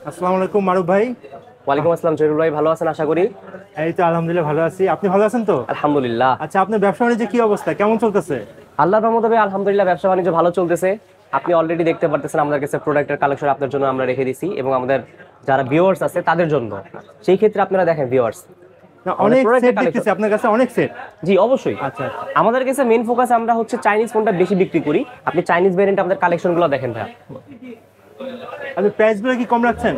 আসসালামু আলাইকুম মারুফ ভাই। ওয়ালাইকুম আসসালাম জহিরুল ভাই, ভালো আছেন আশা করি? এই তো আলহামদুলিল্লাহ ভালো আছি, আপনি ভালো আছেন তো? আলহামদুলিল্লাহ। আচ্ছা, আপনার ব্যবসা বাণিজ্য কি অবস্থা, কেমন চলতেছে? আল্লাহর রহমতে ভাই আলহামদুলিল্লাহ ব্যবসা বাণিজ্য ভালো চলতেছে। আপনি অলরেডি দেখতে পারতেছেন আমাদের কাছে প্রোডাক্টের কালেকশন আপনার জন্য আমরা রেখে দিছি এবং আমাদের যারা ভিউয়ার্স আছে তাদের জন্য। সেই ক্ষেত্রে আপনারা দেখেন ভিউয়ার্স, না, অনেক সেট দেখতেছি আপনার কাছে, অনেক সেট। জি অবশ্যই। আচ্ছা, আমাদের কাছে মেইন ফোকাস আমরা হচ্ছে চাইনিজ ফোনটা বেশি বিক্রি করি। আপনি চাইনিজ ভ্যারিয়েন্ট আমাদের কালেকশনগুলো দেখেন ভাই। আপনি প্রাইসগুলো কি কম রাখছেন?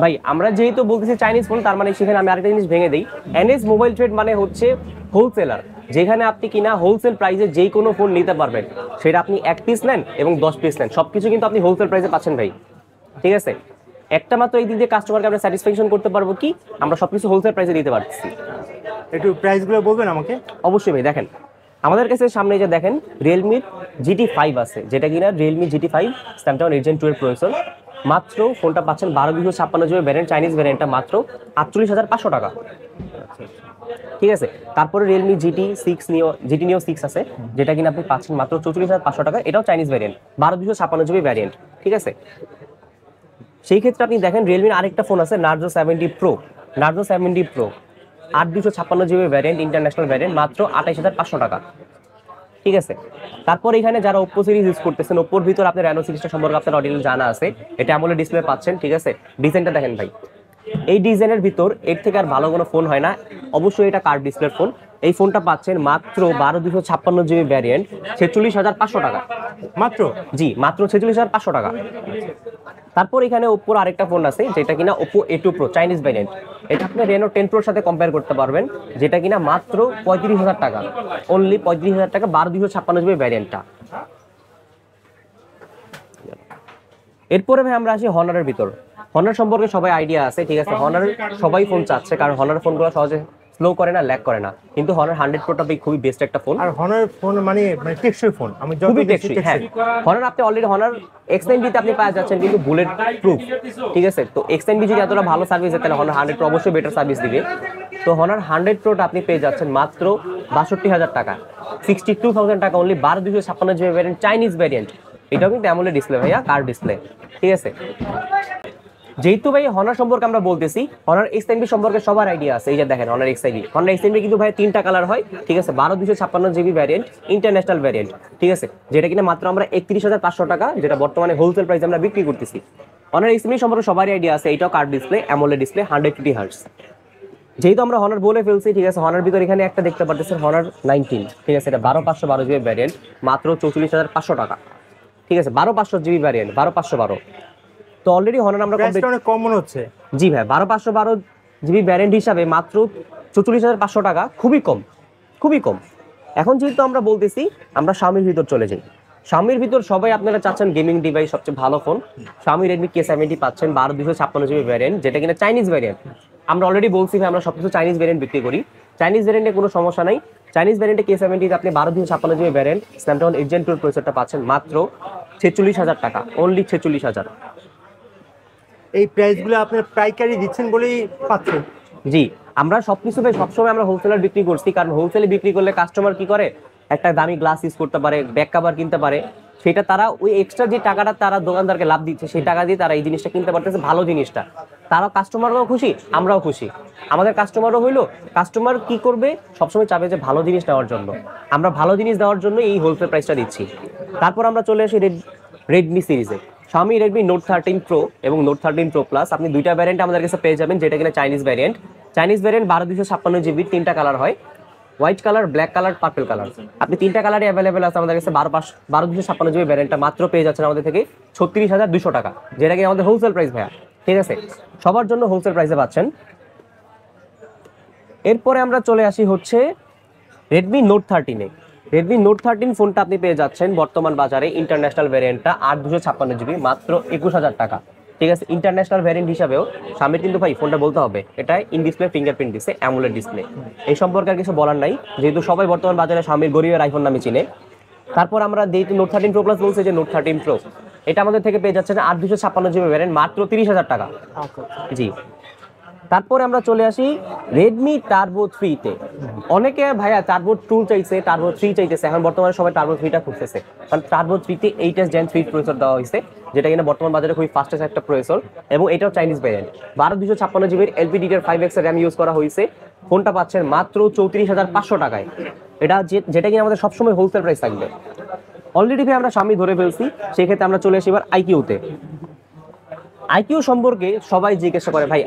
ভাই আমরা যেহেতু বলতেছি চাইনিজ ফোন, তার মানে সেখানে আমি আরেকটা জিনিস ভেঙে দিই। এনএস মোবাইল ট্রেড মানে হচ্ছে হোলসেলার, যেখানে আপনি কিনা হোলসেল প্রাইসে যেই কোনো ফোন নিতে পারবেন। সেটা আপনি 1 পিস নেন এবং 10 পিস নেন, সবকিছু কিন্তু আপনি হোলসেল প্রাইসে পাচ্ছেন ভাই। ঠিক আছে, একটা মাত্র এই দিক দিয়ে কাস্টমারকে আমরা স্যাটিসফ্যাকশন করতে পারবো কি, আমরা সবকিছু হোলসেল প্রাইসে দিতে পারছি। একটু প্রাইসগুলো বলবেন আমাকে? অবশ্যই ভাই, দেখেন আমাদের কাছে সামনে যে দেখেন রিয়েলমি GT5 আছে, যেটা কিনা রিয়েলমি GT5 স্ন্যাপড্রাগন 8 Gen 2 এর প্রসেসর। মাত্র ফোনটা পাচ্ছেন 12/256 ভ্যারিয়েন্ট, চাইনিজ ভ্যারিয়েন্টটা মাত্র 48,500 টাকা। ঠিক আছে, তারপরে রিয়েলমি GT নিও 6 আছে, যেটা কিনা আপনি পাচ্ছেন মাত্র 44,500 টাকা। এটাও চাইনিজ ভ্যারিয়েন্ট, 12/256 ভ্যারিয়েন্ট। ঠিক আছে, সেই ক্ষেত্রে আপনি দেখেন রিয়েলমির আরেকটা ফোন আছে Narzo 70 pro. Narzo 70 pro 8/256 variant, international variant, মাত্র 28,500 টাকা। ঠিক আছে, তারপর এখানে যারা ওপ্পো সিরিজ ইউজ করতেছেন, ওপ্পোর ভিতর আপনার রেনো সিরিজটা সম্পর্কে আপনার অডিয়েন্স জানা আছে। এটা অ্যামোলেড ডিসপ্লে পাচ্ছেন। ঠিক আছে, ডিজাইনটা দেখেন ভাই, এই ডিজাইনের ভিতর এর থেকে আর ভালো কোনো ফোন হয় না। অবশ্যই এটা কার্ভ ডিসপ্লের ফোন। এই ফোনটা পাচ্ছেন মাত্র 12/256 ভ্যারিয়েন্ট, 46,500 টাকা মাত্র? জি মাত্র 46,500 টাকা। তারপর এখানে ওপ্পোর আরেকটা ফোন আছে, যেটা কিনা Oppo A2 pro Chinese variant. এটা আপনি রেনো 10 প্রোর সাথে কম্পেয়ার করতে পারবেন, যেটা কিনা মাত্র 35,000 টাকা, অনলি 35,000 টাকা, 12/256 ভ্যারিয়েন্টটা। এরপরে ভাই আমরা আসি হনারের ভিতর। হনার সম্পর্কে সবাই আইডিয়া আছে। ঠিক আছে, হনার সবাই ফোন চাচ্ছে, কারণ হনার ফোনগুলো সহজে স্লো করে না, ল্যাগ করে না। কিন্তু হনার 100 প্রোটা খুবই বেস্ট একটা ফোন। আর হনার ফোন মানে টেকসই ফোন, আমি খুবই টেকসই। হ্যাঁ, হনার আপনি অলরেডি হনার X9B তে আপনি পাওয়া যাচ্ছেন, কিন্তু বুলেট প্রুফ। ঠিক আছে, তো X9B যদি এতটা ভালো সার্ভিস দেয়, তাহলে হনার 100 প্রো অবশ্যই বেটার সার্ভিস দিবে। তো হনার 100 প্রোটা আপনি পেয়ে যাচ্ছেন মাত্র 62,000 টাকা, 62,000 টাকা অনলি, 12/256 ভ্যারিয়েন্ট, চাইনিজ ভ্যারিয়েন্ট। এটাও কিন্তু অ্যামোলেড ডিসপ্লে ভাইয়া, কার্ভ ডিসপ্লে। ঠিক আছে, যেহেতু ভাই হনার সম্পর্কে আমরা বলতেছি, হনার X9B সম্পর্কে সবার আইডিয়া আছে। এই যে দেখেন হনার X9B কিন্তু ভাই 3টা কালার হয়। ঠিক আছে, 12/256 ভ্যারিয়েন্ট, ইন্টারন্যাশনাল ভ্যারিয়েন্ট। ঠিক আছে, যেটা কিনা মাত্র আমরা 31,500 টাকা, যেটা বর্তমানে হোলসেল প্রাইসে আমরা বিক্রি করতেছি। হনার X9B সম্পর্কে সবারই আইডিয়া আছে, এটাও curve display, AMOLED display, 120 hertz. যেহেতু আমরা হনার বলে ফেলছি, ঠিক আছে, হনার ভিতর এখানে একটা দেখতে পাচ্ছেন হনার 19। ঠিক আছে, এটা 12/512 ভ্যারিয়েন্ট, মাত্র 34,500 টাকা। ঠিক আছে, 12/500 ভ্যারিয়েন্ট, 12/512। তো অলরেডি হনার আমরা অনেক কম মনে হচ্ছে। জি ভাই, 12/512 ভ্যারিয়েন্ট হিসাবে মাত্র 44,500 টাকা, খুবই কম, খুবই কম। এখন যেহেতু আমরা বলতেছি, আমরা Xiaomiর ভিতর চলে যাই। Xiaomiর ভিতর সবাই আপনারা চাচ্ছেন গেমিং ডিভাইস, সবচেয়ে ভালো ফোন Xiaomi Redmi K70 পাচ্ছেন, 12/256 ভ্যারিয়েন্ট, যেটা কিনা চাইনিজ ভ্যারিয়েন্ট। আমরা অলরেডি বলছি ভাই, আমরা সবকিছু চাইনিজ ভ্যারিয়েন্ট বিক্রি করি। চাইনিজ ভ্যারিয়েন্টে কোনো সমস্যা নাই। চাইনিজ ভ্যারিয়েন্টে K70 আপনি 12/256 ভ্যারিয়েন্ট, স্ন্যাপড্রাগন 8 Gen 2 প্রসেসরটা পাচ্ছেন মাত্র 46,000 টাকা, অনলি 46,000। এই প্রাইসগুলো আপনি পাইকারি দিচ্ছেন বলেই পাচ্ছেন? জি, আমরা সবকিছু ভাই সবসময় আমরা হোলসেলার বিক্রি করছি, কারণ হোলসেলে বিক্রি করলে কাস্টমার কি করে, একটা দামি গ্লাস ইউজ করতে পারে, ব্যাক কভার কিনতে পারে। সেটা তারা ওই এক্সট্রা যে টাকাটা তারা দোকানদারকে লাভ দিচ্ছে, সেই টাকা দিয়ে তারা এই জিনিসটা কিনতে পারতেছে, ভালো জিনিসটা। তারা কাস্টমাররাও খুশি, আমরাও খুশি, আমাদের কাস্টমারও হইলো। কাস্টমার কি করবে, সবসময় চাবে যে ভালো জিনিস নেওয়ার জন্য। আমরা ভালো জিনিস দেওয়ার জন্য এই হোলসেল প্রাইসটা দিচ্ছি। তারপর আমরা চলে আসি রেডমি সিরিজে। Xiaomi Redmi Note 13 Pro এবং Note 13 Pro Plus, আপনি দুইটা ভ্যারিয়েন্ট আমাদের কাছে পেয়ে যাবেন, যেটা কিনা চাইনিজ ভ্যারিয়েন্ট। চাইনিজ ভ্যারিয়েন্ট 12/256 তিনটা কালার হয়, white colour, black colour, purple colour. আপনি তিনটা কালারই অ্যাভেলেবেল আছে আমাদের কাছে। 12/256 ভ্যারিয়েন্টটা মাত্র পেয়ে যাচ্ছেন আমাদের থেকে 36,200 টাকা, যেটা কি আমাদের হোলসেল প্রাইস ভাইয়া। ঠিক আছে, সবার জন্য হোলসেল প্রাইসে পাচ্ছেন। এরপরে আমরা চলে আসি হচ্ছে Redmi Note 13-এ। Redmi Note 13 ফোনটা আপনি পেয়ে যাচ্ছেন বর্তমান বাজারে ইন্টারন্যাশনাল ভ্যারিয়েন্টটা 8/256 মাত্র 21,000 টাকা। ঠিক আছে, ইন্টারন্যাশনাল ভ্যারিয়েন্ট হিসাবেও সামনে কিন্তু ভাই ফোনটা বলতে হবে, এটা ইন ডিসপ্লে ফিঙ্গারপ্রিন্ট দিচ্ছে, অ্যামোলেড ডিসপ্লে। এই সম্পর্কে আর কিছু বলার নাই, যেহেতু সবাই বর্তমান বাজারে Xiaomi গরিবের আইফোন নামে চিনে। তারপর আমরা যেহেতু Note 13 Pro Plus বলছে, যে Note 13 Pro এটা আমাদের থেকে পেয়ে যাচ্ছেন 8/256 ভ্যারিয়েন্ট, মাত্র 30,000 টাকা। জি, তারপরে আমরা চলে আসি রেডমি টার্বো 3 তে। অনেকে ভাইয়া টার্বো 2 চাইছে, টার্বো 3 চাইতেছে, এখন বর্তমানে সবাই টার্বো 3 টা খুঁজতেছে, কারণ টার্বো 3 তে 8s Gen 3 প্রসেসর দেওয়া হয়েছে, যেটা কিনা বর্তমান বাজারে খুবই ফাস্টেস্ট একটা প্রসেসর, এবং এটাও চাইনিজ ভ্যারিয়েন্ট। 12 256 জিবির LPDDR5X এর র্যাম ইউজ করা হয়েছে। ফোনটা পাচ্ছেন মাত্র 34,500 টাকায়। এটা যেটা কিনা আমাদের সবসময় হোলসেল প্রাইস থাকবে। অলরেডি ভাই আমরা সামনে ধরে ফেলছি, সেক্ষেত্রে আমরা চলে আসি এবার আইকিউতে। আইকিউ সম্পর্কে সবাই জিজ্ঞাসা করে, ভাই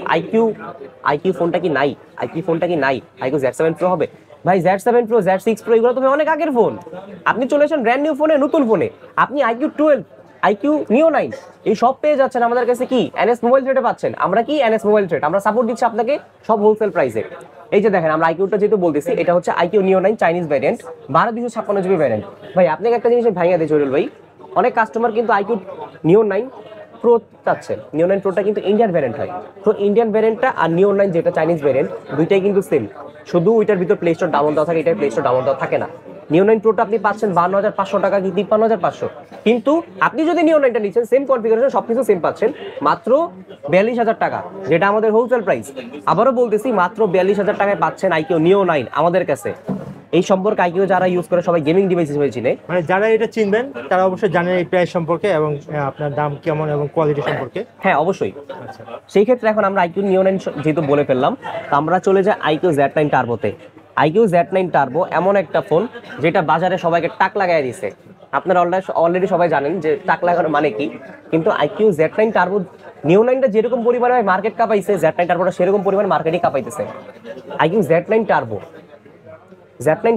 আইকিউ ফোনটা কি নাই, আইকিউ ফোনটা কি নাই, আইকিউ Z7 Pro হবে? ভাই Z7 Pro, Z6 Pro এগুলো তো অনেক আগের ফোন। আপনি চলে আসেন ব্র্যান্ড নিউ ফোনে, নতুন ফোনে, আপনি আইকিউ 12, আইকিউ নিও 9 এই সব পেয়ে যাচ্ছেন আমাদের কাছে। কি এনএস মোবাইল ট্রেডে পাচ্ছেন। আমরা কি এনএস মোবাইল ট্রেড, আমরা সাপোর্ট দিচ্ছি আপনাকে সব হোলসেল প্রাইসে। এই যে দেখেন, আমরা আইকিউটা যেহেতু বলতেছি, এটা হচ্ছে আইকিউ নিও 9 চাইনিজ ভ্যারিয়েন্ট, 12 256 জিবি ভ্যারিয়েন্ট। ভাই আপনাকে একটা জিনিস ভাঙিয়ে দিই জহিরুল ভাই, অনেক কাস্টমার কিন্তু আইকিউ নিও 9 প্রো চাচ্ছেন। নিও 9 প্রোটা কিন্তু ইন্ডিয়ান ভ্যারিয়েন্ট হয়, তো ইন্ডিয়ান ভ্যারিয়েন্টটা আর নিও 9 যেটা চাইনিজ ভ্যারিয়েন্ট, দুইটাই কিন্তু সেম, শুধু ওইটার ভিতর প্লে স্টোর ডাউন দেওয়া থাকে, এটার প্লে স্টোর ডাউন দেওয়া থাকে না। নিও 9 প্রোটা আপনি পাচ্ছেন 52,500 টাকা কি 53,500, কিন্তু আপনি যদি নিও 9টা নিচ্ছেন সেম কনফিগারেশন সবকিছু সেম পাচ্ছেন মাত্র 42,000 টাকা, যেটা আমাদের হোলসেল প্রাইস। আবারও বলতেছি, মাত্র 42,000 টাকায় পাচ্ছেন আইকিউ নিও 9 আমাদের কাছে। এই সম্পর্কে আইকিউ যারা ইউজ করে সবাই গেমিং ডিভাইস হিসেবে চিনে, মানে যারা এটা চিনবেন তারা অবশ্যই জানেন এই প্রাইস সম্পর্কে এবং আপনার দাম কেমন এবং কোয়ালিটি সম্পর্কে। হ্যাঁ অবশ্যই। আচ্ছা, সেই ক্ষেত্রে এখন আমরা আইকিউ নিও 9 যেহেতু বলে ফেললাম, তো আমরা চলে যাই IQ Z9 টার্বোতে। IQ Z9 turbo এমন একটা ফোন যেটা বাজারে সবাইকে টাক লাগাই দিছে। আপনারা অলরেডি সবাই জানেন যে টাক লাগানোর মানে কি, কিন্তু আইকিউ Z9 টার্বো নিও 9টা যেরকম পরিমাণে মার্কেট কাঁপাইছে, Z9 টার্বোটা সেরকম পরিমাণে মার্কেটই কাঁপাইতেছে। আইকিউ Z9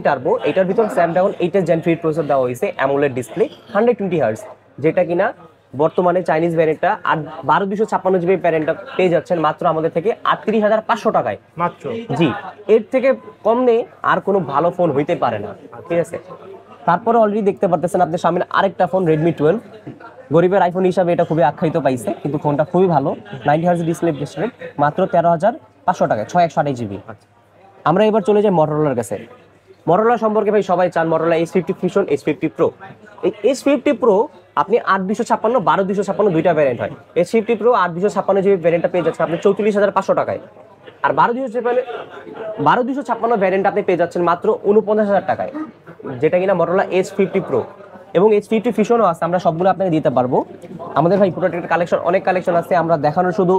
টার্বো এটার ভিতর স্ন্যাপড্রাগন 8s Gen 3 প্রসেসর দেওয়া হয়েছে, অ্যামোলেড ডিসপ্লে, 120 হার্টজ, যেটা কিনা বর্তমানে চাইনিজ ভ্যারিয়েন্টটা আর 12 256 জিবি ভ্যারিয়েন্টটা পেয়ে যাচ্ছেন মাত্র আমাদের থেকে 38,500 টাকায় মাত্র। জি, এর থেকে কম নেই আর কোনো ভালো ফোন হইতে পারে না, ঠিক আছে। তারপরে অলরেডি দেখতে পারতেছেন আপনার সামনে আরেকটা ফোন রেডমি 12, গরিবের আইফোন হিসাবে এটা খুবই আখ্যায়িত পাইছে, কিন্তু ফোনটা খুবই ভালো, 90 হার্টজ ডিসপ্লে রেট, মাত্র 13,500 টাকায়, 6128 জিবি। আমরা এবার চলে যাই মটোরোলার কাছে। মটোরোলা সম্পর্কে ভাই সবাই চান, Motorola H50 Fusion, H50 Pro। এই H50 Pro আপনি 8 256, 12 256 দুইটা ভ্যারিয়েন্ট হয়। H50 Pro 8 256 জিবি ভ্যারিয়েন্টটা পেয়ে যাচ্ছেন আপনি 34,500 টাকায়, আর 12 256 ভ্যারিয়েন্ট আপনি পেয়ে যাচ্ছেন মাত্র 49,000 টাকায়, যেটা কিনা মটোরোলা H50 Pro। এবং H50 Fusionও আছে, আমরা সবগুলো আপনাকে দিতে পারবো। আমাদের ভাই প্রোডাক্টের কালেকশন অনেক কালেকশন আছে, আমরা দেখানোর শুধু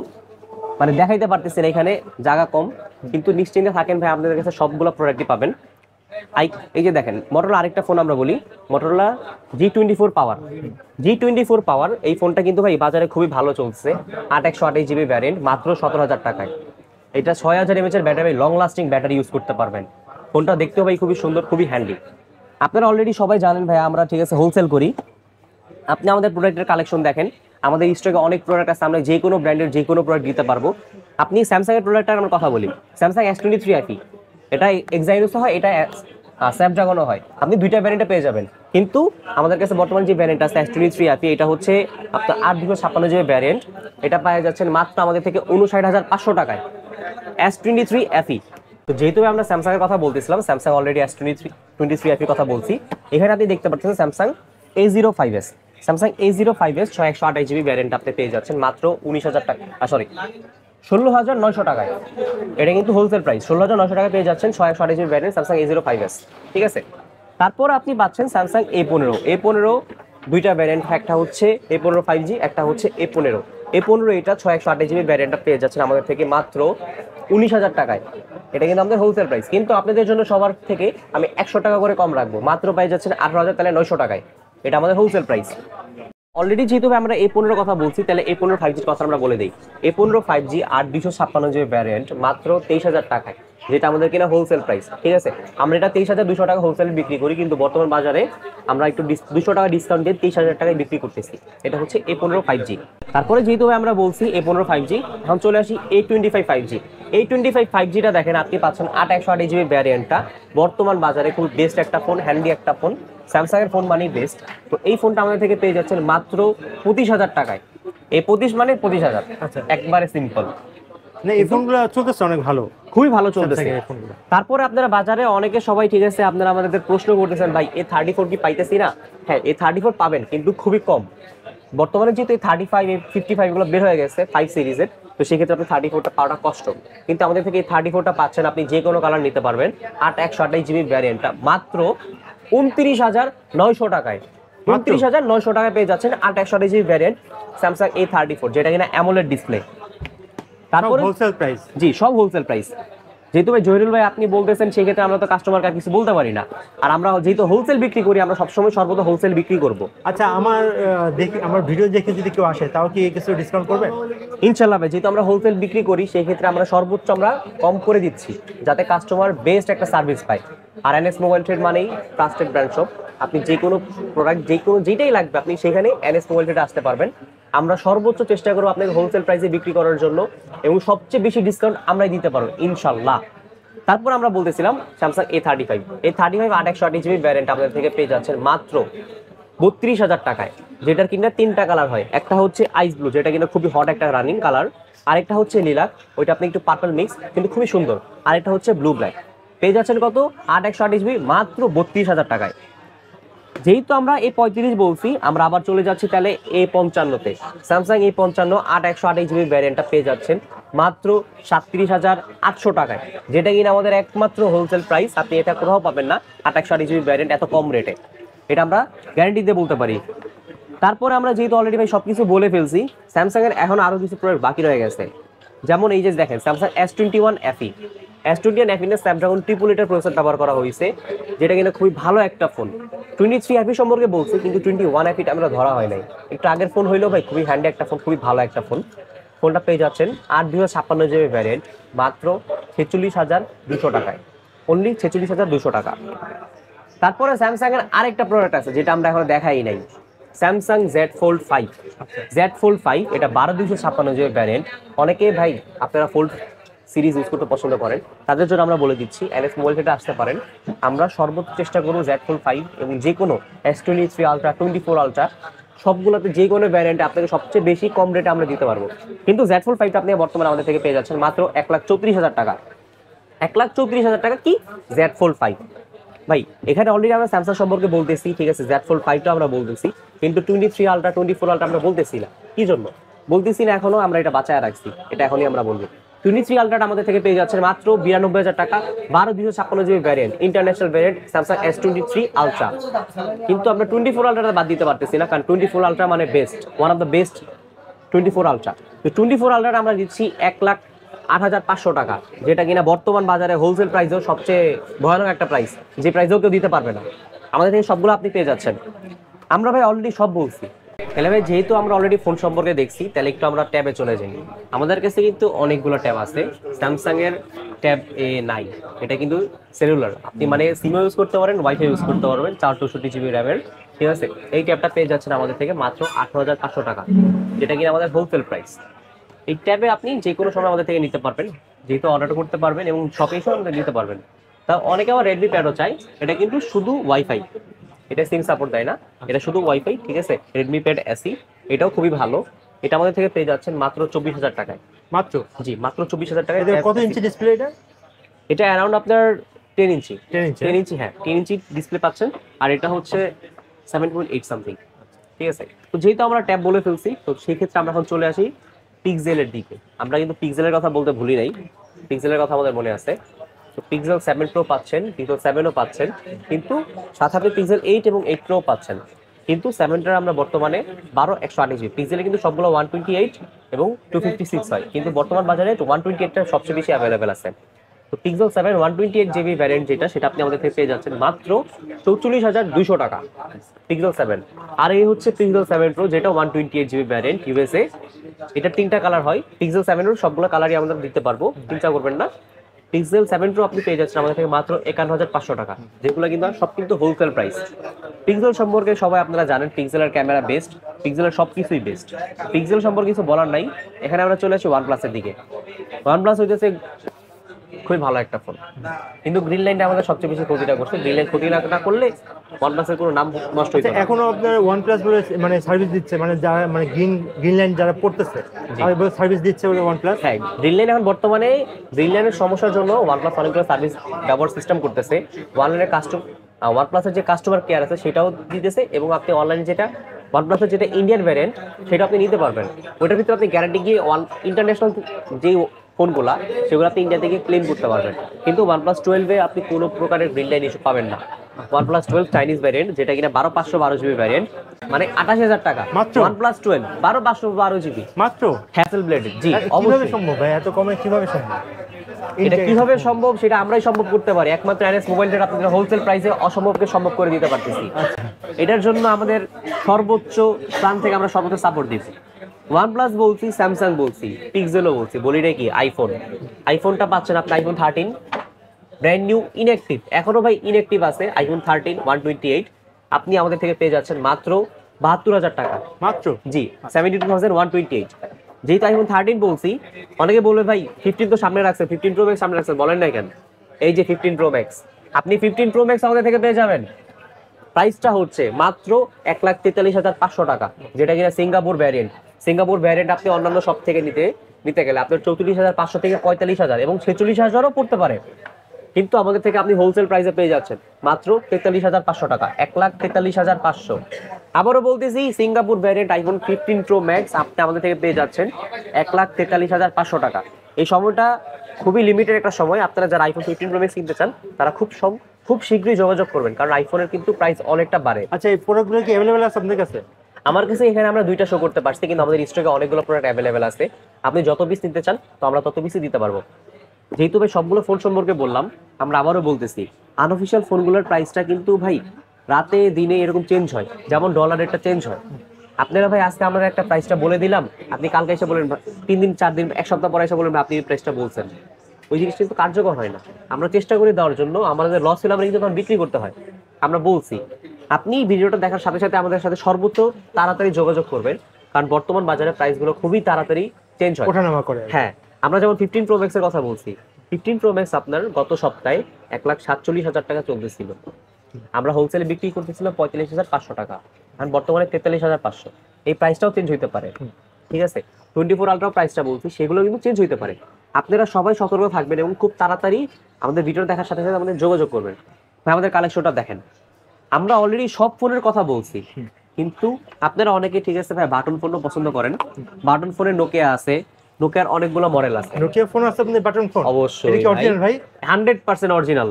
মানে দেখাইতে পারতেছি না, এখানে জায়গা কম, কিন্তু নিশ্চিন্তে থাকেন ভাই, আপনাদের কাছে সবগুলো প্রোডাক্টই পাবেন। এই যে দেখেন মটোরোলা আরেকটা ফোন আমরা বলি, মটোরোলা G24 পাওয়ার। এই ফোনটা কিন্তু ভাই বাজারে খুবই ভালো চলছে, 8 জিবি ভ্যারিয়েন্ট, মাত্র 17,000 টাকায়। এটা 6000 mAh এর battery, long lasting battery use করতে পারবেন। ফোনটা দেখতেও ভাই খুবই সুন্দর, খুবই হ্যান্ডি। আপনারা অলরেডি সবাই জানেন ভাই আমরা ঠিক আছে হোলসেল করি। আপনি আমাদের প্রোডাক্টের কালেকশন দেখেন, আমাদের স্টকে অনেক প্রোডাক্ট আছে, আমরা যে কোনো ব্র্যান্ডের যে কোনো প্রোডাক্ট দিতে পারবো। আপনি স্যামসাং এর প্রোডাক্টটার আমরা কথা বলি, স্যামসাং S23 FE, এটা এক্সাইনোস হয়, এটা স্ন্যাপড্রাগনও হয়, আপনি দুইটা ভ্যারিয়েন্টে পেয়ে যাবেন। কিন্তু আমাদের কাছে বর্তমানে যে ভ্যারিয়েন্ট আছে S23 FE, এটা হচ্ছে আপনার 8 256 জিবি ভ্যারিয়েন্ট, এটা পেয়ে যাচ্ছেন মাত্র আমাদের থেকে 59,500 টাকায়, S23 FE। তো যেহেতু আমরা স্যামসাং এর কথা বলতেছিলাম, স্যামসাং অলরেডি S23 FE কথা বলছি, এখানে আপনি দেখতে পাচ্ছেন Samsung A05s, Samsung A05s 128 GB variant আপনি পেয়ে যাচ্ছেন মাত্র 19,000 টাকা, 16,900 টাকায়। এটা কিন্তু হোলসেল প্রাইস, 16,900 টাকায় পেয়ে যাচ্ছেন 128 জিবি ভ্যারিয়েন্ট স্যামসাং A05s, ঠিক আছে। তারপর আপনি পাচ্ছেন স্যামসাং A15 দুইটা ভ্যারিয়েন্ট, একটা হচ্ছে A15 5G, একটা হচ্ছে A15। এটা 128 জিবি ভ্যারিয়েন্টটা পেয়ে যাচ্ছেন আমাদের থেকে মাত্র 19,000 টাকায়। এটা কিন্তু আমাদের হোলসেল প্রাইস, কিন্তু আপনাদের জন্য সবার থেকে আমি 100 টাকা করে কম রাখবো, মাত্র পেয়ে যাচ্ছেন 18,900 টাকায়। এটা আমাদের হোলসেল প্রাইস। অলরেডি যেহেতু আমরা A15 কথা বলছি, তাহলে A15 5G কথা আমরা বলে দিই। A15 5G 8 256 জিবি ভ্যারিয়েন্ট মাত্র 23,000 টাকায়, যেটা আমাদের কিনা হোলসেল প্রাইস, ঠিক আছে। আমরা এটা 23,200 টাকা হোলসেলে বিক্রি করি, কিন্তু বর্তমান বাজারে আমরা একটু 200 টাকা ডিসকাউন্ট দিয়ে 23,000 টাকায় বিক্রি করতেছি। এটা হচ্ছে A15 5G। তারপরে যেহেতু আমরা বলছি A15 5G, এখন চলে আসি A25 5G। A25 5Gটা দেখেন আপনি পাচ্ছেন 8 জিবি ভ্যারিয়েন্টটা, বর্তমান বাজারে খুব বেস্ট একটা ফোন, হ্যান্ডি একটা ফোন, স্যামসাং এর ফোন মানেই বেস্ট। তো এই ফোনটা আমাদের থেকে পেয়ে যাচ্ছেন মাত্র 25,000 টাকায়। এই 25 মানে 25,000, আচ্ছা, একবারে সিম্পল। না এই ফোনগুলো চলতেছে অনেক ভালো, খুবই ভালো চলতেছে Samsung এর ফোনগুলো। তারপরে আপনারা বাজারে অনেকে সবাই ঠিক আছে, আপনারা আমাদের প্রশ্ন করতেছেন ভাই A34 কি পাইতেছি না? হ্যাঁ, A34 পাবেন, কিন্তু খুবই কম। বর্তমানে যেহেতু A35 A55 গুলো বের হয়ে গেছে 5 সিরিজের, তো সেক্ষেত্রে আপনি 34টা পাওয়াটা কষ্ট, কিন্তু আমাদের থেকে এই 34টা পাচ্ছেন আপনি যে কোনো কালার নিতে পারবেন 128GB ভ্যারিয়েন্টটা মাত্র 29,900 টাকায়। 29,900 টাকায় পেয়ে যাচ্ছেন 128GB ভ্যারিয়েন্ট স্যামসাং A34, যেটা কিনা অ্যামোলেড ডিসপ্লে। তারপরে হোলসেল প্রাইস। জি, সব হোলসেল প্রাইস। যেহেতু ভাই জহিরুল ভাই আপনি বলতেছেন, সেক্ষেত্রে আমরা তো কাস্টমারকে আর কিছু বলতে পারি না, আর আমরা যেহেতু হোলসেল বিক্রি করি, আমরা সবসময় সর্বদা হোলসেল বিক্রি করব। আচ্ছা, আমার ভিডিও দেখে যদি কেউ আসে তাও কি কিছু ডিসকাউন্ট করবেন? ইনশাল্লাহ ভাই, যেহেতু আমরা হোলসেল বিক্রি করি সেই ক্ষেত্রে আমরা সর্বোচ্চ আমরা কম করে দিচ্ছি, যাতে কাস্টমার বেস্ট একটা সার্ভিস পায়। আর এনএস মোবাইল ট্রেড মানেই ট্রাস্টেড ব্র্যান্ড শপ। আপনি যে কোনো প্রোডাক্ট যেটাই লাগবে আপনি সেখানে এনএস মোবাইল ট্রেডে আসতে পারবেন। আমরা সর্বোচ্চ চেষ্টা করবো আপনাকে হোলসেল প্রাইসে বিক্রি করার জন্য, এবং সবচেয়ে বেশি ডিসকাউন্ট আমরাই দিতে পারবো ইনশাল্লাহ। তারপর আমরা বলতেছিলাম Samsung A35। A35 828GB variant আপনাদের থেকে পেয়ে যাচ্ছেন মাত্র 32,000 টাকায়, যেটার কিনা 3টা কালার হয়। একটা হচ্ছে আইস ব্লু, যেটা কিনা খুবই হট একটা রানিং কালার, আরেকটা হচ্ছে লিলাক, ওইটা আপনি একটু পার্পল মিক্স কিন্তু খুবই সুন্দর, আরেকটা হচ্ছে ব্লু ব্ল্যাক। পেয়ে যাচ্ছেন কত? 828GB মাত্র 32,000 টাকায়। যেহেতু আমরা A35 বলছি, আমরা আবার চলে যাচ্ছি তাহলে A55-তে। স্যামসাং A55 828GB ভ্যারিয়েন্টটা পেয়ে যাচ্ছেন মাত্র 37,800 টাকায়, যেটা কিনা আমাদের একমাত্র হোলসেল প্রাইস। আপনি এটা কোথাও পাবেন না 828GB ভ্যারিয়েন্ট এত কম রেটে, এটা আমরা গ্যারান্টি দিয়ে বলতে পারি। তারপরে আমরা যেহেতু অলরেডি ভাই সবকিছু বলে ফেলছি, স্যামসাং এর এখন আরো কিছু প্রোডাক্ট বাকি রয়ে গেছে। যেমন এই যে দেখেন Samsung S21 FE। S21 FE তে স্ন্যাপড্রাগন 888 প্রসেসর ব্যবহার করা হয়েছে, যেটা কিনা খুবই ভালো একটা ফোন। 23 FE সম্পর্কে বলছি, কিন্তু 21 FE আমরা ধরা হয় নাই। একটু আগের ফোন হইলেও ভাই খুবই হ্যান্ডি একটা ফোন, খুবই ভালো একটা ফোন। ফোনটা পেয়ে যাচ্ছেন 8/256GB ভ্যারিয়েন্ট মাত্র 46,200 টাকায়, অনলি 46,200 টাকা। তারপরে স্যামসাং এর আরেকটা প্রোডাক্ট আছে যেটা আমরা এখনো দেখাই নাই, Samsung Z Fold 5। Z Fold 5 এটা 12/256GB ভ্যারিয়েন্ট। অনেকে ভাই আপনারা ফোল্ড সিরিজ ইউজ করতে পছন্দ করেন, তাদের জন্য আমরা বলে দিচ্ছি এনএস মোবাইল থেকে আসতে পারেন। আমরা সর্বোচ্চ চেষ্টা করব Z Fold 5 এবং যে কোনো S23 আলট্রা, 24 আলট্রা সবগুলোতে যে কোনো ভ্যারিয়েন্টে আপনাকে সবচেয়ে বেশি কম রেটে আমরা দিতে পারবো। কিন্তু Z Fold 5টা আপনি বর্তমানে আমাদের থেকে পেয়ে যাচ্ছেন মাত্র 1,34,000 টাকা। 1,34,000 টাকা কি Z Fold 5 ভাই। এখানে অলরেডি আমরা স্যামসাং সম্পর্কে বলতেছি, ঠিক আছে, Z Fold 5টা আমরা বলতেছি, কিন্তু 23 আলট্রা, 24 আলট্রা আমরা বলতেছি না। কি জন্য বলতেছি না এখনো? আমরা এটা বাঁচায় রাখছি, এটা এখনই আমরা বলবো। 23 আলট্রাটা আমাদের থেকে পেয়ে যাচ্ছেন মাত্র 92,000 টাকা, 12/256GB variant, international variant Samsung S23 ultra. কিন্তু আমরা 24 আলট্রাটা বাদ দিতে পারতেছি না, কারণ 24 আলট্রা মানে best, one of the best 24 ultra. তো 24 আলট্রাটা আমরা দিচ্ছি 1,08,500 টাকা, যেটা কিনা বর্তমান বাজারে হোলসেল প্রাইসেও সবচেয়ে ভয়ানক একটা প্রাইস, যে প্রাইসেও কেউ দিতে পারবে না। আমাদের থেকে সবগুলো আপনি পেয়ে যাচ্ছেন। আমরা ভাই অলরেডি সব বলছি। তাহলে ভাই যেহেতু আমরা অলরেডি ফোন সম্পর্কে দেখছি, তাহলে একটু আমরা ট্যাবে চলে যাই। আমাদের কাছে কিন্তু অনেকগুলো ট্যাব আছে। স্যামসাং এর ট্যাব A9, এটা কিন্তু সেলুলার, আপনি মানে সিম ইউজ করতে পারেন, ওয়াইফাই ইউজ করতে পারবেন, 464GB র্যামের, ঠিক আছে। এই ট্যাবটা পেয়ে যাচ্ছেন আমাদের থেকে মাত্র 18,500 টাকা, যেটা কিনা আমাদের হোলসেল প্রাইস। এই ট্যাবে আপনি যে কোনো সময় আমাদের থেকে নিতে পারবেন, যেহেতু অর্ডার করতে পারবেন এবং শপে এসেও আমাদের নিতে পারবেন। তা অনেকে আবার রেডমি প্যাডও চাই, এটা কিন্তু শুধু ওয়াইফাই, এটা সিম সাপোর্ট দেয় না, এটা শুধু ওয়াইফাই, ঠিক আছে। রেডমি প্যাড SE, এটাও খুবই ভালো। এটা আমাদের থেকে পেয়ে যাচ্ছেন মাত্র 24,000 টাকায়। মাত্র? জি, মাত্র 24,000 টাকায়। কত ইঞ্চি ডিসপ্লে এটা? এটা অ্যারাউন্ড আপনার 10 ইঞ্চি। 10 ইঞ্চি, হ্যাঁ 10 ইঞ্চি ডিসপ্লে পাচ্ছেন, আর এটা হচ্ছে 7.8 সামথিং, ঠিক আছে। তো যেহেতু আমরা ট্যাব বলে ফেলছি, তো সেই ক্ষেত্রে আমরা এখন চলে আসি পিক্সেলের দিকে। আমরা কিন্তু পিক্সেলের কথা বলতে ভুলি নাই, পিক্সেলের কথা আমাদের মনে আছে। তো পিক্সেল 7 Pro পাচ্ছেন, পিক্সেল 7ও পাচ্ছেন, কিন্তু সাথে আপনি পিক্সেল 8 এবং 8 Pro পাচ্ছেন। কিন্তু 7টার আমরা বর্তমানে 12/128GB, পিক্সেলে কিন্তু সবগুলো 128 এবং 256 হয়, কিন্তু বর্তমান বাজারে 128টা সবচেয়ে বেশি অ্যাভেলেবেল আছে। তো পিক্সেল 7 128GB ভ্যারিয়েন্ট যেটা, সেটা আপনি আমাদের থেকে পেয়ে যাচ্ছেন মাত্র 44,200 টাকা, পিক্সেল 7। আর এই হচ্ছে পিক্সেল 7 Pro, যেটা 128GB ভ্যারিয়েন্ট USA। এটা 3টা কালার হয়, পিক্সেল 7 এর সবগুলো কালারই আমরা দিতে পারবো, চিন্তা করবেন না। পিক্সেল 7 Pro আপনি পেয়ে যাচ্ছেন আমাদের থেকে মাত্র 51,500 টাকা, যেগুলো কিন্তু সব কিন্তু হোলসেল প্রাইস। পিক্সেল সম্পর্কে সবাই আপনারা জানেন, পিক্সেলের ক্যামেরা বেস্ট, পিক্সেলের সব কিছুই বেস্ট, পিক্সেল সম্পর্কে কিছু বলার নাই। এখানে আমরা চলে আসি OnePlus-এর দিকে। OnePlus হইতেছে খুবই ভালো একটা ফোন, কিন্তু গ্রিন লাইনটা আমাদের সবচেয়ে বেশি ক্ষতিটা করছে। গ্রিন লাইন ক্ষতি না করলে OnePlus-এর কোনো নাম নষ্ট হইতো না। এখনো আপনার OnePlus বলে মানে সার্ভিস দিচ্ছে, মানে যারা মানে গ্রিন লাইন যারা পড়তেছে তারা বলে সার্ভিস দিচ্ছে বলে OnePlus। হ্যাঁ, গ্রিন লাইন এখন বর্তমানে গ্রিন লাইনের সমস্যার জন্য OnePlus অনেকগুলো সার্ভিস ব্যবহার সিস্টেম করতেছে। ওয়ান লাইনের ওয়ানপ্লাসের যে কাস্টমার কেয়ার আছে সেটাও দিতেছে, এবং আপনি অনলাইনে যেটা ওয়ানপ্লাসের যেটা ইন্ডিয়ান ভ্যারিয়েন্ট সেটা আপনি নিতে পারবেন। ওটার ভিতরে আপনি গ্যারান্টি গিয়ে ইন্টারন্যাশনাল যে ফোনগুলা সেগুলো আপনি ইন্ডিয়া থেকে ক্লেম করতে পারবেন। কিন্তু OnePlus 12 আপনি কোনো প্রকারের গ্রিন লাইন ইস্যু পাবেন না। OnePlus 12 চাইনিজ ভ্যারিয়েন্ট, যেটা কিনা 12/512 GB ভ্যারিয়েন্ট, মানে 28,000 টাকা মাত্র? OnePlus 12 12/512 GB মাত্র? হ্যাসেল ব্লেডেড। জি কিভাবে অবশ্যই। সম্ভব ভাই, এত কমে কিভাবে সম্ভব? এটা কিভাবে সম্ভব সেটা আমরাই সম্ভব করতে পারি, একমাত্র এনএস মোবাইল ট্রেড আপনাদের হোলসেল প্রাইসে অসম্ভবকে সম্ভব করে দিতে পারতেছি। এটার জন্য আমাদের সর্বোচ্চ প্ল্যান থেকে আমরা সর্বোচ্চ সাপোর্ট দিচ্ছি। OnePlus বলছি, স্যামসাং বলছি, পিক্সেলও বলছি, বলি রে কি আইফোনটা পাচ্ছেন আপনি আইফোন 13 ব্র্যান্ড নিউ ইনঅ্যাক্টিভ, এখনো ভাই ইনঅ্যাক্টিভ আছে আইফোন 13 128, আপনি আমাদের থেকে পেয়ে যাচ্ছেন মাত্র 72,000 টাকা মাত্র? জি 72,128। যেহেতু আইফোন 13 বলছি, অনেকে বলবে ভাই 15 তো সামনে রাখছে, 15 প্রো ম্যাক্স সামনে রাখছে, বলেন না কেন? এই যে 15 প্রো ম্যাক্স, আপনি 15 প্রো ম্যাক্স আমাদের থেকে পেয়ে যাবেন। প্রাইসটা হচ্ছে মাত্র 1,43,500 টাকা, যেটা কিনা সিঙ্গাপুর ভ্যারিয়েন্ট আপনি অন্যান্য সব থেকে নিতে গেলে আপনার 34,500 থেকে 45,000 এবং 46,000ও পড়তে পারে, কিন্তু আমাদের থেকে আপনি হোলসেল প্রাইসে পেয়ে যাচ্ছেন মাত্র 43,500 টাকা, 1,43,500। আবারও বলতেছি, Singapore variant iPhone 15 pro max আপনি আমাদের থেকে পেয়ে যাচ্ছেন 1,43,500 টাকা। এই সময়টা খুবই লিমিটেড একটা সময়, আপনারা যারা আইফোন 15 প্রো ম্যাক্স কিনতে চান তারা খুব শীঘ্রই যোগাযোগ করবেন, কারণ আইফোনের কিন্তু প্রাইস অনেকটা বাড়ে। আচ্ছা, এই প্রোডাক্টগুলো কি অ্যাভেলেবেল আছে আপনাদের কাছে? আমার কাছে এখানে আমরা 2টা শো করতে পারছি, কিন্তু আমাদের স্টকে অনেকগুলো প্রোডাক্ট অ্যাভেলেবেল আছে। আপনি যত পিস নিতে চান তো আমরা তত পিসই দিতে পারবো। যেহেতু ভাই সবগুলো ফোন সম্পর্কে বললাম, আমরা আবারও বলতেছি, আনঅফিশিয়াল ফোনগুলোর প্রাইসটা কিন্তু ভাই রাতে দিনে এরকম চেঞ্জ হয়, যেমন ডলার রেটটা চেঞ্জ হয়। আপনারা ভাই আজকে আমরা একটা প্রাইসটা বলে দিলাম, আপনি কালকে এসে বলেন, 3 দিন 4 দিন 1 সপ্তাহ পরে এসে বলেন আপনি এই প্রাইসটা বলছেন, ওই জিনিসটা কিন্তু কার্যকর হয় না। আমরা চেষ্টা করে দেওয়ার জন্য, আমাদের লস হলে আমরা কিন্তু তখন বিক্রি করতে হয়। আমরা বলছি আপনি ভিডিওটা দেখার সাথে সাথে আমাদের সাথে সর্বোচ্চ তাড়াতাড়ি যোগাযোগ করবেন, কারণ বর্তমান বাজারে প্রাইসগুলো খুবই তাড়াতাড়ি চেঞ্জ হয়, ওঠানামা করে। হ্যাঁ। আমরা যেমন 15 প্রো ম্যাক্সের কথা বলছি, 15 প্রো ম্যাক্স আপনার গত সপ্তাহে 1,47,000 টাকা চলতেছিল, আমরা হোলসেলে বিক্রি করতেছিলাম 45,500 টাকা, আর বর্তমানে 43,500। এই প্রাইসটাও চেঞ্জ হইতে পারে, ঠিক আছে? 24 আলট্রা প্রাইসটা বলছি, সেগুলো কিন্তু চেঞ্জ হইতে পারে। আপনারা সবাই সতর্ক থাকবেন এবং খুব তাড়াতাড়ি আমাদের ভিডিও দেখার সাথে সাথে আমাদের যোগাযোগ করবেন। ভাই আমাদের কালেকশনটা দেখেন, আমরা অলরেডি সব ফোনের কথা বলছি, কিন্তু আপনারা অনেকে, ঠিক আছে ভাই, বাটন ফোনও পছন্দ করেন। বাটন ফোনে নোকিয়া আছে, নোকিয়ার অনেকগুলো মডেল আছে। নোকিয়া ফোন আছে আপনাদের? বাটন ফোন অবশ্যই এটা কি অরিজিনাল ভাই? 100% অরিজিনাল।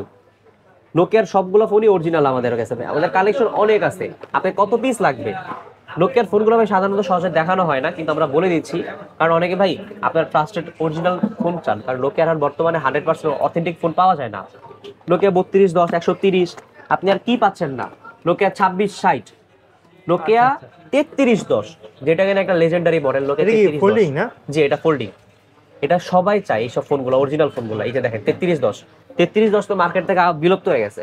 নোকিয়ার সবগুলো ফোনই অরিজিনাল আমাদের কাছে ভাই, আমাদের কালেকশন অনেক আছে। আপনার কত পিস লাগবে? নোকিয়ার ফোনগুলো ভাই সাধারণত সহজে দেখানো হয় না, কিন্তু আমরা বলে দিচ্ছি, কারণ অনেকে ভাই আপনার ট্রাস্টেড অরিজিনাল ফোন চান, কারণ নোকিয়ার বর্তমানে 100% অথেন্টিক ফোন পাওয়া যায় না। নোকিয়া 3210, 130 আপনি আর কি পাচ্ছেন না। নোকিয়া 2660, নোকিয়া 3310, যেটা কিনা একটা লেজেন্ডারি মডেল। নোকিয়া 3310 ফোল্ডিং না? জি এটা ফোল্ডিং। এটা সবাই চায় এইসব ফোনগুলো, অরিজিনাল ফোনগুলো। এই যে দেখেন 3310 তো মার্কেট থেকে বিলুপ্ত হয়ে গেছে,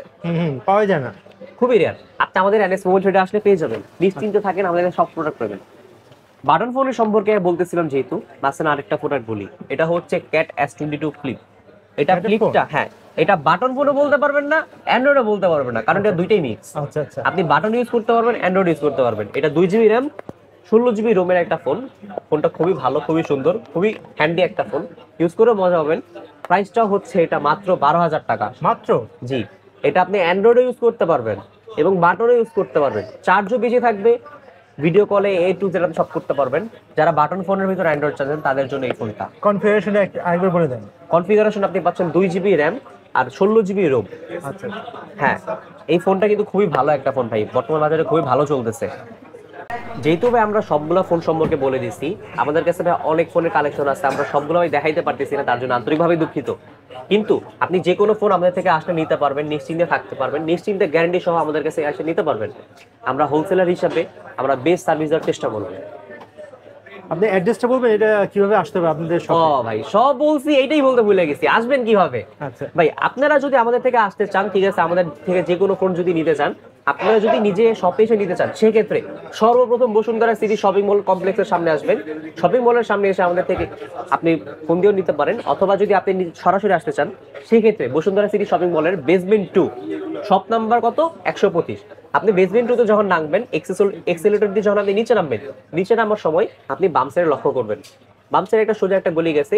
পাওয়া যায় না, খুবই রেয়ার। আপনি আমাদের এনএস মোবাইল ট্রেডে আসলে পেয়ে যাবেন, নিশ্চিন্তে থাকেন, আমাদের সব প্রোডাক্ট পাবেন। বাটন ফোনের সম্পর্কে বলতেছিলাম, যেহেতু মাঝখানে আরেকটা প্রোডাক্ট বলি, এটা হচ্ছে ক্যাট S22 ফ্লিপ। এটা ফ্লিপটা, হ্যাঁ, এটা বাটন ফোনও বলতে পারবেন না, অ্যান্ড্রয়েডও বলতে পারবেন না, কারণ এটা দুইটাই মিক্স। আচ্ছা আচ্ছা। আপনি বাটন ইউজ করতে পারবেন, অ্যান্ড্রয়েড ইউজ করতে পারবেন। এটা 2GB র্যাম 16GB রোমের একটা ফোন। ফোনটা খুবই ভালো, খুবই সুন্দর, খুবই হ্যান্ডি একটা ফোন, ইউজ করে মজা পাবেন। প্রাইসটাও হচ্ছে এটা মাত্র 12,000 টাকা মাত্র? জি। এটা আপনি অ্যান্ড্রয়েডও ইউজ করতে পারবেন এবং বাটনও ইউজ করতে পারবেন, চার্জও বেশি থাকবে, ভিডিও কলে A to Z আপনি সব করতে পারবেন। যারা বাটন ফোনের ভিতর অ্যান্ড্রয়েড চাচ্ছেন তাদের জন্য এই ফোনটা। কনফিগারেশনটা আরেকবার বলে দেন। কনফিগারেশন আপনি পাচ্ছেন 2GB র্যাম আর 16GB রোম। আচ্ছা, হ্যাঁ, এই ফোনটা কিন্তু খুবই ভালো একটা ফোন ভাই, বর্তমান বাজারে খুবই ভালো চলতেছে। যেহেতু ভাই আমরা সবগুলো ফোন সম্পর্কে বলে দিচ্ছি, আমাদের কাছে ভাই অনেক ফোনের কালেকশন আছে, আমরা সবগুলো ভাই দেখাইতে পারতেছি না, তার জন্য আন্তরিকভাবে দুঃখিত। কিন্তু আপনি যে কোনো ফোন আমাদের থেকে আসলে নিতে পারবেন, নিশ্চিন্তে থাকতে পারবেন, নিশ্চিন্তে গ্যারান্টি সহ আমাদের কাছে এসে নিতে পারবেন। আমরা হোলসেলার হিসাবে আমরা বেস্ট সার্ভিস দেওয়ার চেষ্টা করব। আপনি অ্যাড্রেসটা বলবেন, এটা কিভাবে আসতে হবে আপনাদের ও ভাই সব বলছি, এইটাই বলতে ভুলে গেছি, আসবেন কিভাবে? আচ্ছা ভাই আপনারা যদি আমাদের থেকে আসতে চান, ঠিক আছে, আমাদের থেকে যে কোনো ফোন যদি নিতে চান, আপনারা যদি নিজে শপে এসে নিতে চান, সেক্ষেত্রে সর্বপ্রথম বসুন্ধরা সিটি শপিং মল কমপ্লেক্সের সামনে আসবেন। শপিং মলের সামনে এসে আমাদের থেকে আপনি ফোন দিয়েও নিতে পারেন, অথবা যদি আপনি সরাসরি আসতে চান, সেক্ষেত্রে বসুন্ধরা সিটি শপিং মলের বেসমেন্ট 2 শপ নাম্বার কত 125। আপনি বেসমেন্ট 2 তে যখন নামবেন, এক্সেলেটর দিয়ে যখন আপনি নিচে নামবেন, নিচে নামার সময় আপনি বাম সাইডে লক্ষ্য করবেন, বাম সাইডে একটা সোজা একটা গলি গেছে,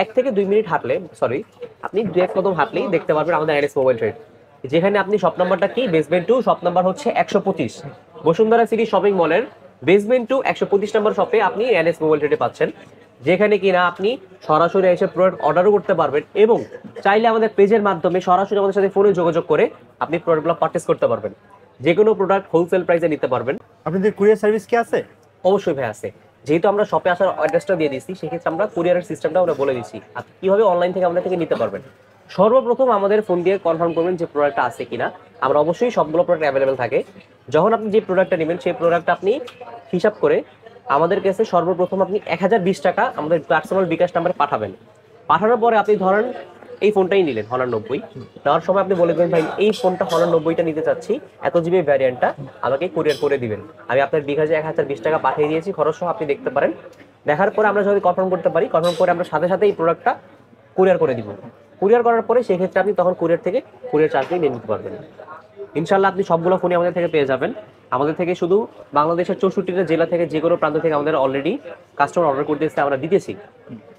এক থেকে 2 মিনিট হাঁটলে, সরি, আপনি 2-1 কদম হাঁটলেই দেখতে পারবেন আমাদের এনএস মোবাইল ট্রেড। যেখানে আপনি শপ নাম্বারটা কি, বেসমেন্ট 2, শপ নাম্বার হচ্ছে 125, বসুন্ধরা সিটি শপিং মলের বেসমেন্ট 2 125 নম্বর শপে আপনি এনএস মোবাইল ট্রেডে পাচ্ছেন, যেখানে কিনা আপনি সরাসরি এসে প্রোডাক্ট অর্ডারও করতে পারবেন এবং চাইলে আমাদের পেজের মাধ্যমে সরাসরি আমাদের সাথে ফোনে যোগাযোগ করে আপনি প্রোডাক্টগুলো পারচেস করতে পারবেন। যে কোনো প্রোডাক্ট হোলসেল প্রাইসে নিতে পারবেন। আপনাদের কুরিয়ার সার্ভিস কি আছে? অবশ্যই ভাই আছে, যেহেতু আমরা শপে আসার অ্যাড্রেসটা দিয়ে দিচ্ছি, সেক্ষেত্রে আমরা কুরিয়ারের সিস্টেমটা আমরা বলে দিচ্ছি আপনি কিভাবে অনলাইন থেকে আমাদের থেকে নিতে পারবেন। সর্বপ্রথম আমাদের ফোন দিয়ে কনফার্ম করবেন যে প্রোডাক্টটা আছে কিনা। আমরা অবশ্যই সবগুলো প্রোডাক্ট অ্যাভেলেবেল থাকে। যখন আপনি যে প্রোডাক্টটা নেবেন সেই প্রোডাক্টটা আপনি হিসাব করে আমাদের কাছে সর্বপ্রথম আপনি 1020 টাকা আমাদের পার্সোনাল বিকাশ নাম্বারে পাঠাবেন। পাঠানোর পরে আপনি ধরেন এই ফোনটাই নিলেন হনার 90, নেওয়ার সময় আপনি বলে দেবেন ভাই এই ফোনটা হনার 90টা নিতে চাচ্ছি, এত জিবি ভ্যারিয়েন্টটা আমাকে কুরিয়ার করে দিবেন। আমি আপনার বিকাশে 1020 টাকা পাঠিয়ে দিয়েছি, খরচ সহ আপনি দেখতে পারেন। দেখার পরে আমরা যদি কনফার্ম করতে পারি, কনফার্ম করে আমরা সাথে সাথে এই প্রোডাক্টটা কুরিয়ার করে দিব। কুরিয়ার করার পরে সেক্ষেত্রে আপনি তখন কুরিয়ার থেকে কুরিয়ার চার্জ নিয়ে নিতে পারবেন। ইনশাল্লাহ আপনি সবগুলো ফোনই আমাদের থেকে পেয়ে যাবেন। আমাদের থেকে শুধু বাংলাদেশের 64টা জেলা থেকে যে কোনো প্রান্ত থেকে আমাদের অলরেডি কাস্টমার অর্ডার করতে এসে আমরা দিতেছি।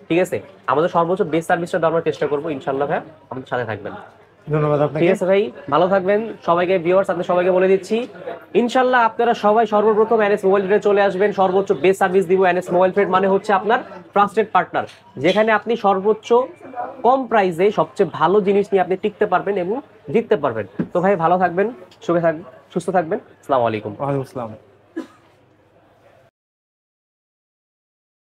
ঠিক আছে, আমাদের সর্বোচ্চ বেস্ট সার্ভিসটা দেওয়ার চেষ্টা করবো। ইনশাল্লাহ ভাই আমাদের সাথে থাকবেন। ধন্যবাদ আপনাকে। ঠিক আছে ভাই, ভালো থাকবেন সবাইকে। ভিউয়ার্স আপনি সবাইকে বলে দিচ্ছি ইনশাল্লাহ আপনারা সবাই সর্বপ্রথম এনএস মোবাইল ট্রেডে চলে আসবেন। সর্বোচ্চ বেস্ট সার্ভিস দিব। এনএস মোবাইল ট্রেড মানে হচ্ছে আপনার ট্রাস্টেড পার্টনার, যেখানে আপনি সর্বোচ্চ কম প্রাইসে সবচেয়ে ভালো জিনিস নিয়ে আপনি টিকতে পারবেন এবং জিততে পারবেন। তো ভাই ভালো থাকবেন, সুস্থ থাকবেন। আসসালামু আলাইকুম। ওয়ালাইকুম আসসালাম।